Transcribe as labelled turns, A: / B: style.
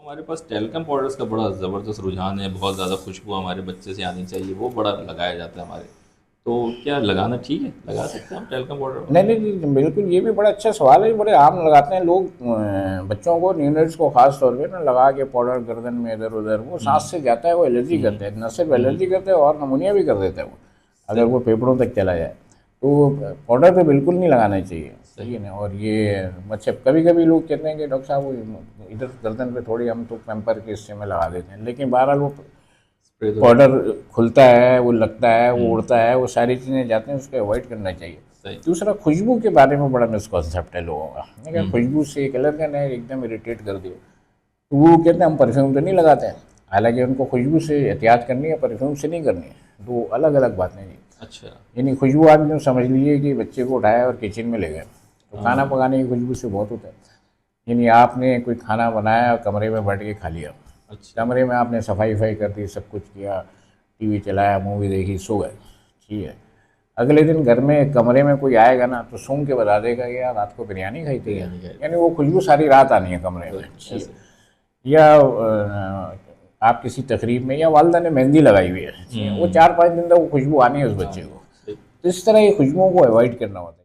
A: हमारे पास talcum powders का बड़ा ज़बरदस्त रुझान है, बहुत ज़्यादा खुशबू हमारे बच्चे से आनी चाहिए, वो बड़ा लगाया जाता है हमारे। तो क्या लगाना ठीक है? लगा सकते हैं हम टेल्कम पाउडर?
B: नहीं नहीं नहीं, बिल्कुल ये भी बड़ा अच्छा सवाल है, ये बड़े आम लगाते हैं लोग। बच्चों को, न्यूनेट्स को खास तौर पे ना लगा के पाउडर गर्दन में इधर उधर, वो सांस से जाता है, वो एलर्जी करता है, न सिर्फ एलर्जी करता है और नमूनिया भी कर देता है वो, अगर
A: सही।
B: वो फेफड़ों तक चला जाए। तो पाउडर तो बिल्कुल नहीं लगाना चाहिए,
A: सही।
B: ठीक है ना। और ये अच्छा, कभी कभी लोग कहते हैं कि डॉक्टर साहब वो इधर गर्दन पे थोड़ी हम तो पैम्पर के हिस्से में लगा देते हैं, लेकिन बहरहाल वो
A: स्प्रे तो
B: पाउडर खुलता है, वो लगता है, वो उड़ता है, वो सारी चीज़ें जाती हैं, उसको अवॉइड करना चाहिए।
A: सही।
B: दूसरा, खुशबू के बारे में बड़ा मिसकॉन्सेप्ट है लोगों का, मैं क्या खुशबू से एक एलर्जन है, एकदम इरिटेट कर दिया, तो वो कहते हैं हम परफ्यूम तो नहीं लगाते हैं, हालांकि उनको खुशबू से एहतियात करनी है, परफ्यूम से नहीं करनी है, तो अलग अलग बातें हैं जी।
A: अच्छा।
B: यानी खुशबू आप यूँ समझ लीजिए कि बच्चे को उठाया और किचन में ले गए, तो खाना
A: हाँ।
B: पकाने की खुशबू से बहुत होता है। यानी आपने कोई खाना बनाया और कमरे में बैठ के खा लिया,
A: अच्छा।
B: कमरे में आपने सफाई वफाई कर दी, सब कुछ किया, टीवी चलाया, मूवी देखी, सो गए, ठीक है। अगले दिन घर में कमरे में कोई आएगा ना, तो सूंघ के बता देगा कि यार रात को बिरयानी खाई थी क्या।
A: बिरयानी का
B: यानी वो खुशबू सारी रात आनी है कमरे में,
A: अच्छा।
B: ठीक है।
A: ऐसे।
B: या आप किसी तकरीब में, या वालदा ने मेहंदी लगाई हुई है, ठीक है, वो 4-5 दिन तक वो खुशबू आनी है उस बच्चे
A: हाँ।
B: को।
A: सही।
B: तो इस तरह ये खुशबुओं को अवॉइड करना होता है।